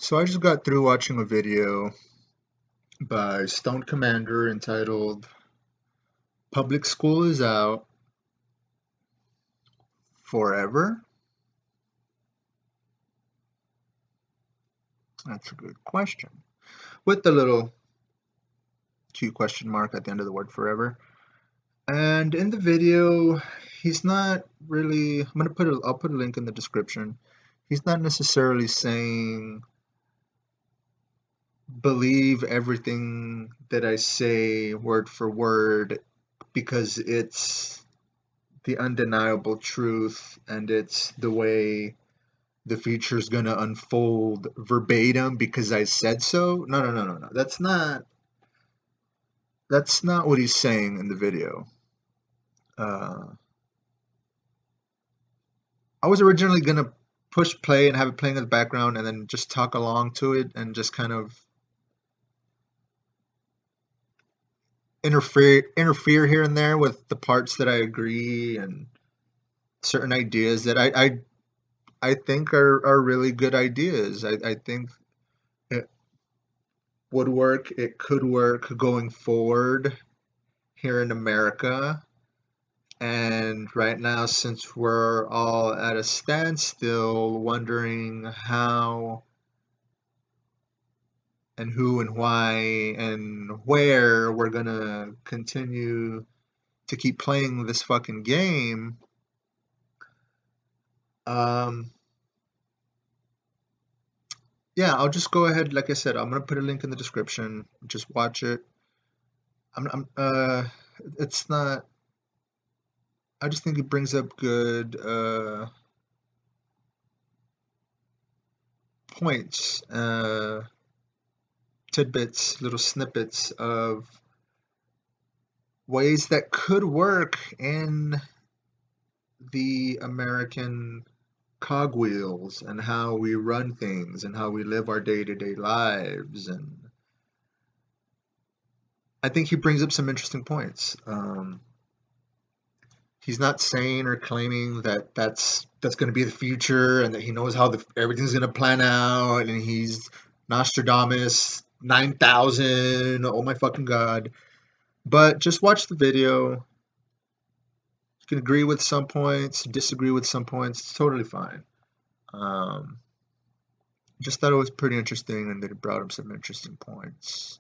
So I just got through watching a video by StonedCommander entitled Public School is Out Forever? That's a good question. With the little cute question mark at the end of the word forever. And in the video, he's not really I'll put a link in the description. He's not necessarily saying believe everything that I say word for word because it's the undeniable truth and it's the way the future is going to unfold verbatim because I said so. No. That's not what he's saying in the video. I was originally going to push play and have it playing in the background and then just talk along to it and just kind of interfere here and there with the parts that I agree and certain ideas that I think are really good ideas. I think it would work, it could work going forward here in America. And right now, since we're all at a standstill, wondering how and who and why and where we're gonna continue to keep playing this fucking game, um, yeah, I'll just go ahead. Like I said, I'm gonna put a link in the description. Just watch it. It's not. I just think it brings up good points, tidbits, little snippets of ways that could work in the American cogwheels and how we run things and how we live our day-to-day lives. And I think he brings up some interesting points. He's not saying or claiming that that's going to be the future and that he knows how everything's going to plan out and he's Nostradamus 9000. Oh my fucking god. But just watch the video. You can agree with some points, disagree with some points. It's totally fine. Just thought it was pretty interesting and that it brought up some interesting points.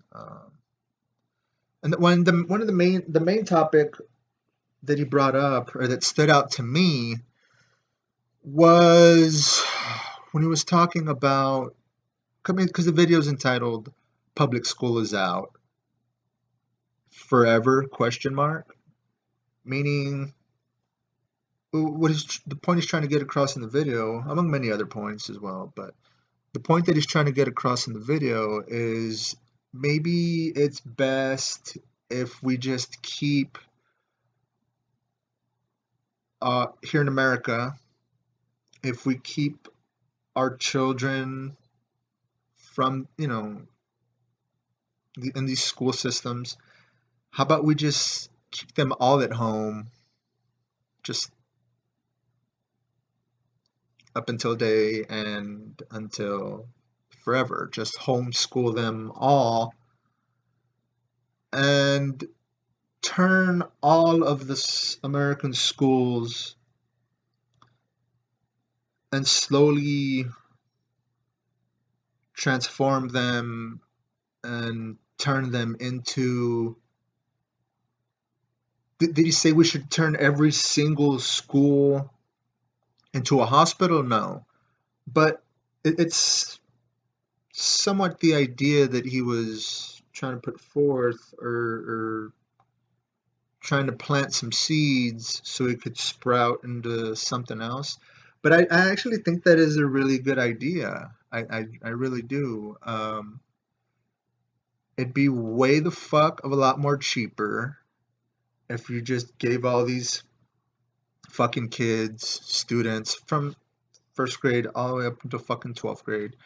And one of the main topic that he brought up or that stood out to me was when he was talking about, because the video is entitled "Public School is Out Forever?" Meaning, the point he's trying to get across in the video, among many other points as well, but the point that he's trying to get across in the video is maybe it's best if we just keep here in America, if we keep our children from, in these school systems, how about we just keep them all at home, just up until day and until forever, just homeschool them all and turn all of the American schools and slowly transform them and turn them into. Did he say we should turn every single school into a hospital? No. But it's somewhat the idea that he was trying to put forth or trying to plant some seeds so it could sprout into something else. But I actually think that is a really good idea. I really do. It'd be way the fuck of a lot more cheaper if you just gave all these fucking kids, students from first grade all the way up until fucking 12th grade,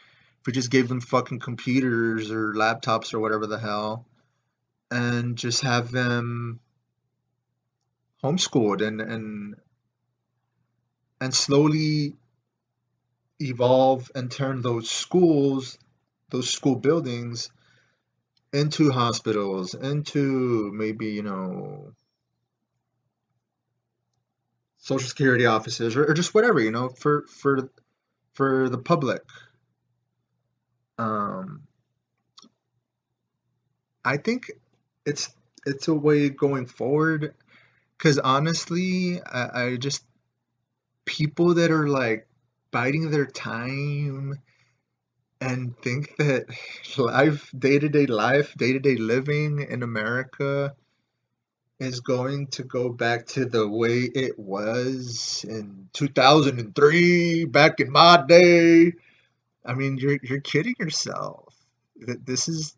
if we just gave them fucking computers or laptops or whatever the hell and just have them homeschooled and slowly evolve and turn those schools those school buildings into hospitals, into maybe, social security offices, or just whatever, for the public. Um, I think it's it's a way going forward, because honestly, I just people that are like biding their time and think that day to day living in America is going to go back to the way it was in 2003, back in my day. I mean, you're kidding yourself. This is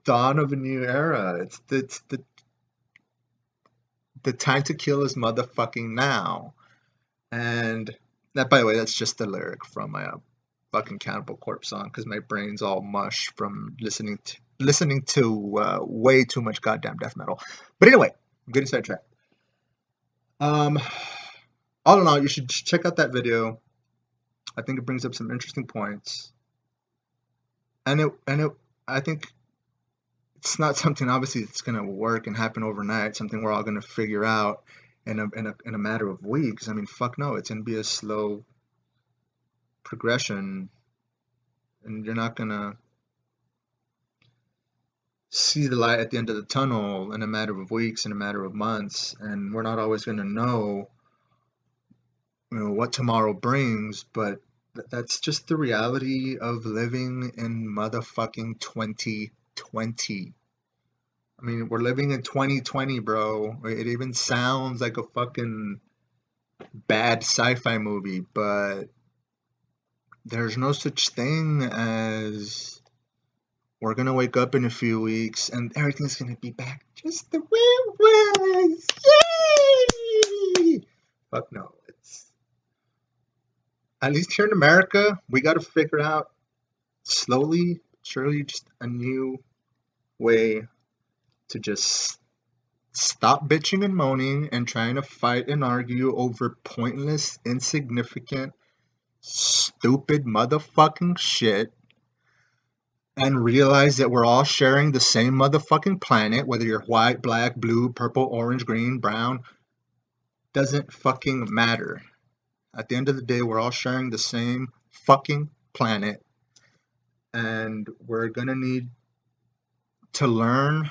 dawn of a new era. It's the time to kill is motherfucking now. And that, by the way, that's just the lyric from my fucking Cannibal Corpse song, because my brain's all mush from listening to way too much goddamn death metal. But anyway, I'm getting sidetracked. Um, all in all, you should check out that video. I think it brings up some interesting points, and I think it's not something obviously that's gonna work and happen overnight. Something we're all gonna figure out in a matter of weeks. I mean, fuck no, it's gonna be a slow progression, and you're not gonna see the light at the end of the tunnel in a matter of weeks, in a matter of months, and we're not always gonna know, what tomorrow brings. But that's just the reality of living in motherfucking 2020. I mean, we're living in 2020, bro. It even sounds like a fucking bad sci-fi movie, but there's no such thing as we're gonna wake up in a few weeks and everything's gonna be back just the way it was. Yay! Fuck no. It's at least here in America, we gotta figure out slowly, surely, just a new way to just stop bitching and moaning and trying to fight and argue over pointless, insignificant, stupid motherfucking shit, and realize that we're all sharing the same motherfucking planet, whether you're white, black, blue, purple, orange, green, brown, doesn't fucking matter. At the end of the day, we're all sharing the same fucking planet, and we're gonna need to learn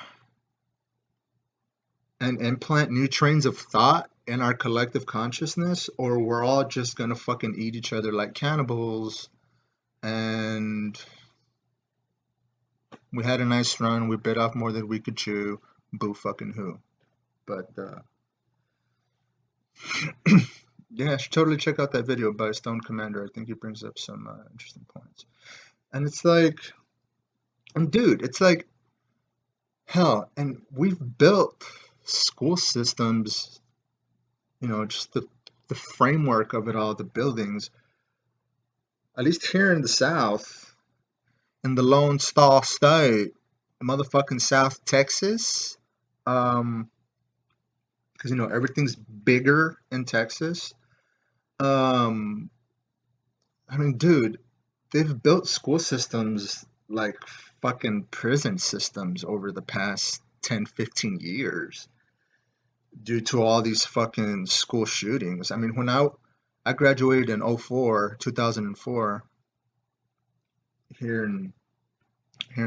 and implant new trains of thought in our collective consciousness, or we're all just gonna fucking eat each other like cannibals. And we had a nice run. We bit off more than we could chew. Boo fucking who. But yeah, I should totally check out that video by StonedCommander. I think he brings up some interesting points. And it's like, and dude, it's like hell. And we've built school systems, just the framework of it all, the buildings. At least here in the South, in the Lone Star State, motherfucking South Texas. Because everything's bigger in Texas. Um, I mean, dude, they've built school systems like fucking prison systems over the past 10, 15 years due to all these fucking school shootings. I mean, when I graduated in 2004, here in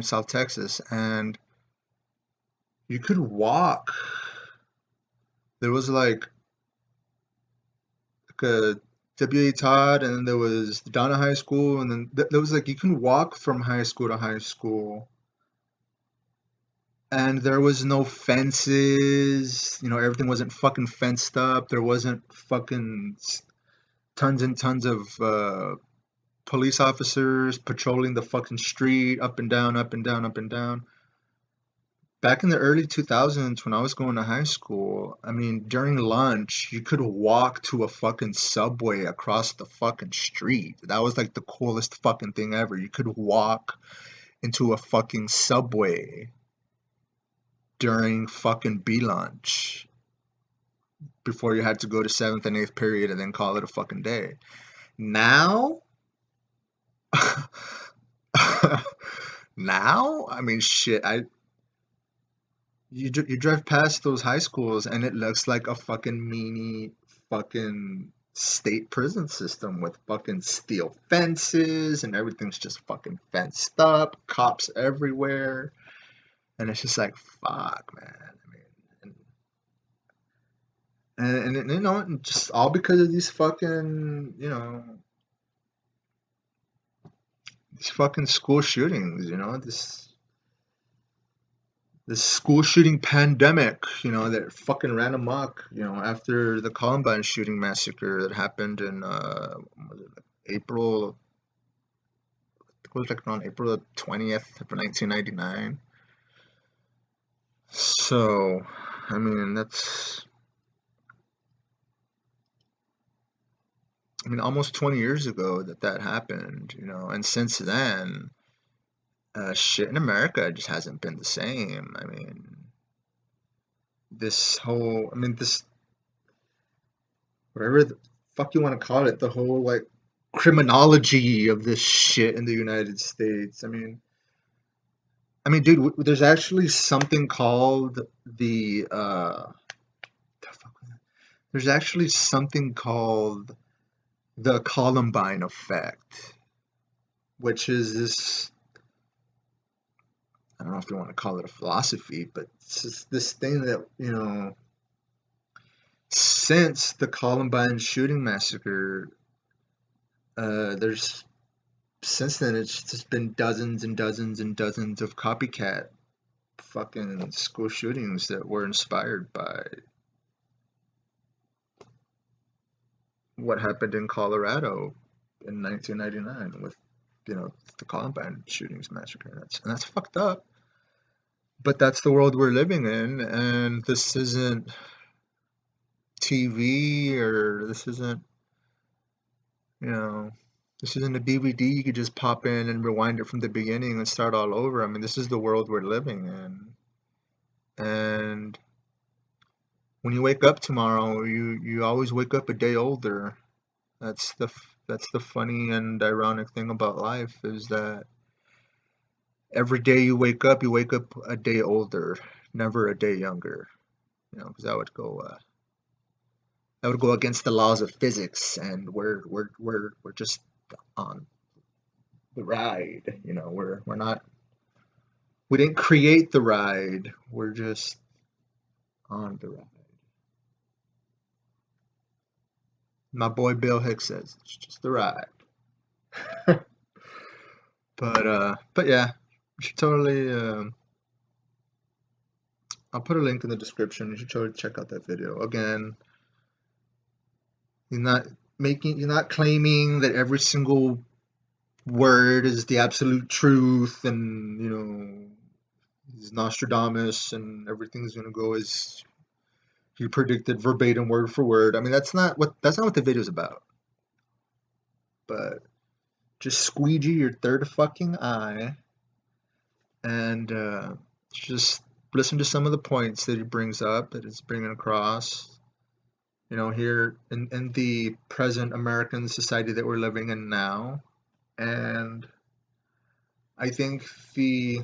South Texas, and you could walk. There was like a W.A. Todd, and then there was Donna High School, and then there was like you can walk from high school to high school, and there was no fences. Everything wasn't fucking fenced up. There wasn't fucking tons and tons of police officers patrolling the fucking street up and down, up and down, up and down. Back in the early 2000s, when I was going to high school, I mean, during lunch, you could walk to a fucking Subway across the fucking street. That was like the coolest fucking thing ever. You could walk into a fucking Subway during fucking B lunch before you had to go to seventh and eighth period and then call it a fucking day. Now, Now, I mean, shit. You drive past those high schools and it looks like a fucking mini fucking state prison system with fucking steel fences and everything's just fucking fenced up, cops everywhere, and it's just like fuck, man. I mean, and you know, and just all because of these fucking, you know, these fucking school shootings, you know, this school shooting pandemic, you know, that fucking ran amok, you know, after the Columbine shooting massacre that happened in was it like April, it was like around April 20th of 1999. So, I mean, I mean, almost 20 years ago that happened, you know, and since then, shit in America just hasn't been the same. I mean, this whatever the fuck you want to call it, the whole like criminology of this shit in the United States. Dude, there's actually something called the fuck was it? There's actually something called the Columbine effect, which is this. I don't know if you want to call it a philosophy, but it's just this thing that, you know, since the Columbine shooting massacre, there's since then it's just been dozens and dozens and dozens of copycat fucking school shootings that were inspired by what happened in Colorado in 1999 with, you know, the Columbine shootings massacre. And that's fucked up. But that's the world we're living in, and this isn't TV, or this isn't, you know, this isn't a DVD you could just pop in and rewind it from the beginning and start all over. I mean, this is the world we're living in. And when you wake up tomorrow, you always wake up a day older. That's the funny and ironic thing about life, is that every day you wake up a day older, never a day younger. You know, because that would go against the laws of physics, and we're just on the ride. You know, we're not, we didn't create the ride. We're just on the ride. My boy Bill Hicks says it's just the ride. But yeah, you should totally. I'll put a link in the description. You should totally check out that video. Again, you're not claiming that every single word is the absolute truth, and you know, he's Nostradamus, and everything's gonna go as he predicted verbatim, word for word. I mean, that's not what the video's about. But just squeegee your third fucking eye and just listen to some of the points that he brings up, that it's bringing across. You know, here in the present American society that we're living in now. And I think the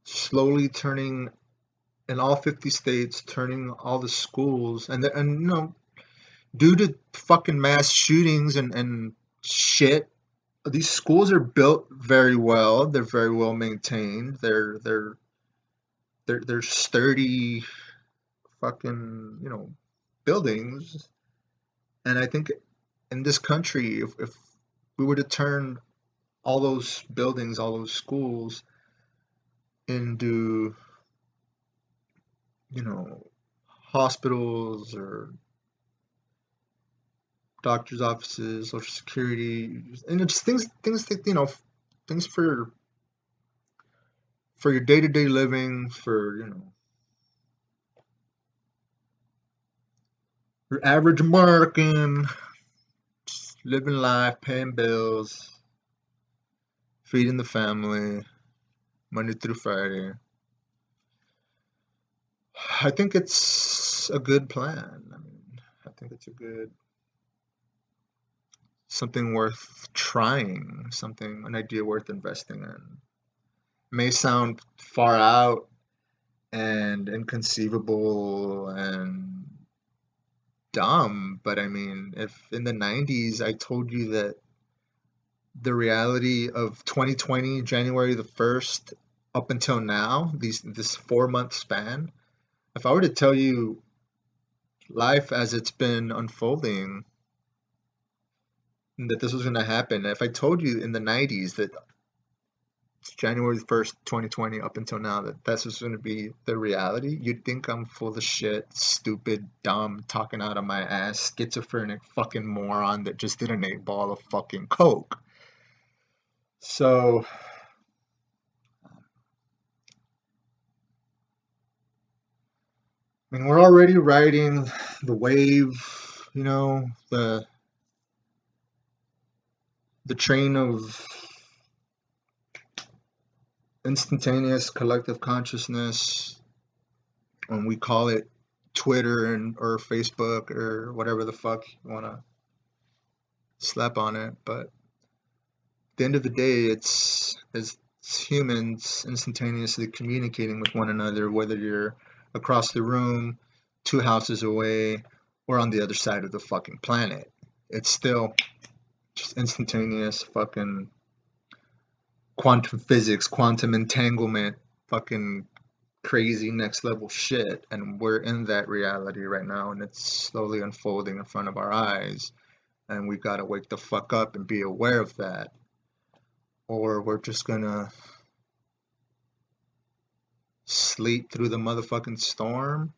slowly turning in all 50 states, turning all the schools, and you know, due to fucking mass shootings and shit, these schools are built very well. They're very well maintained. They're sturdy fucking, you know, buildings. And I think in this country, if we were to turn all those buildings, all those schools into, you know, hospitals or doctors' offices, social security, and it's things that, you know, things for your day to day living, for, you know, your average American, just living life, paying bills, feeding the family, Monday through Friday. I think it's a good plan. I mean, I think it's a good something worth trying, an idea worth investing in. It may sound far out and inconceivable and dumb, but I mean, if in the 90s I told you that the reality of 2020, January the 1st, up until now, this 4 month span, if I were to tell you life as it's been unfolding, that this was going to happen, if I told you in the 90s that January 1st, 2020, up until now, that this was going to be the reality, you'd think I'm full of shit, stupid, dumb, talking out of my ass, schizophrenic fucking moron that just did an 8 ball of fucking coke. So, I mean, we're already riding the wave, the train of instantaneous collective consciousness, and we call it Twitter or Facebook or whatever the fuck you want to slap on it. But at the end of the day, it's humans instantaneously communicating with one another, whether you're across the room, 2 houses away, or on the other side of the fucking planet. It's still just instantaneous fucking quantum physics, quantum entanglement, fucking crazy next level shit. And we're in that reality right now, and it's slowly unfolding in front of our eyes. And we gotta wake the fuck up and be aware of that. Or we're just gonna sleep through the motherfucking storm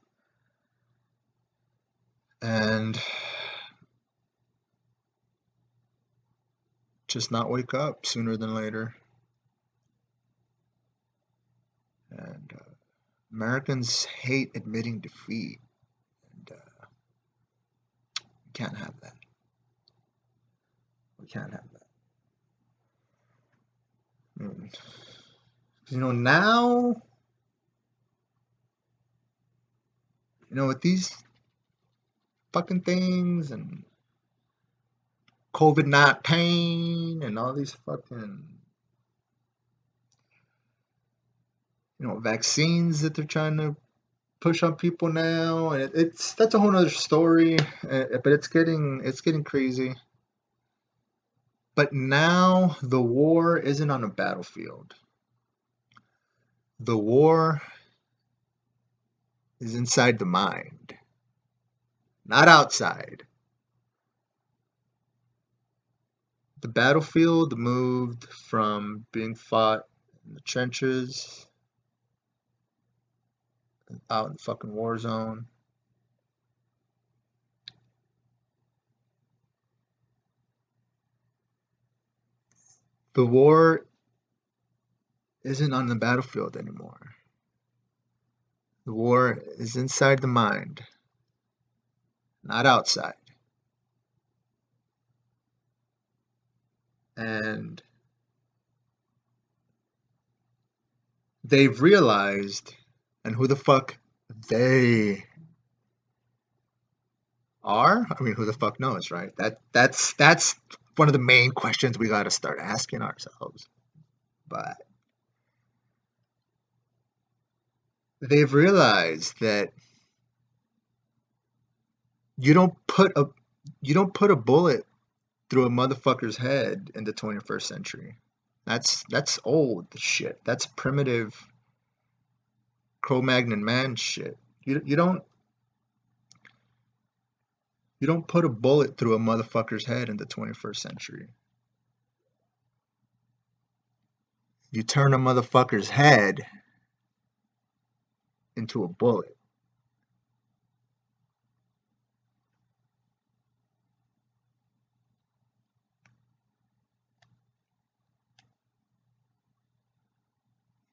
and just not wake up sooner than later. And Americans hate admitting defeat, and we can't have that. We can't have that. Now, with these fucking things and COVID-19 and all these fucking, vaccines that they're trying to push on people now, and that's a whole other story. But it's getting crazy. But now the war isn't on a battlefield. The war is inside the mind, not outside. The battlefield moved from being fought in the trenches, out in the fucking war zone. The war isn't on the battlefield anymore. The war is inside the mind, not outside. And they've realized, and who the fuck they are? I mean, who the fuck knows, right? That's one of the main questions we got to start asking ourselves. But they've realized that you don't put a bullet through a motherfucker's head in the 21st century. That's old shit. That's primitive Cro-Magnon man shit. You don't put a bullet through a motherfucker's head in the 21st century. You turn a motherfucker's head into a bullet.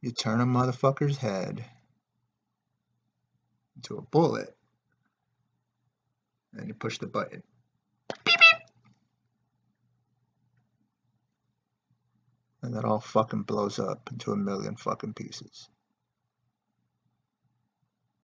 You turn a motherfucker's head into a bullet, and you push the button. Beep, beep. And that all fucking blows up into a million fucking pieces.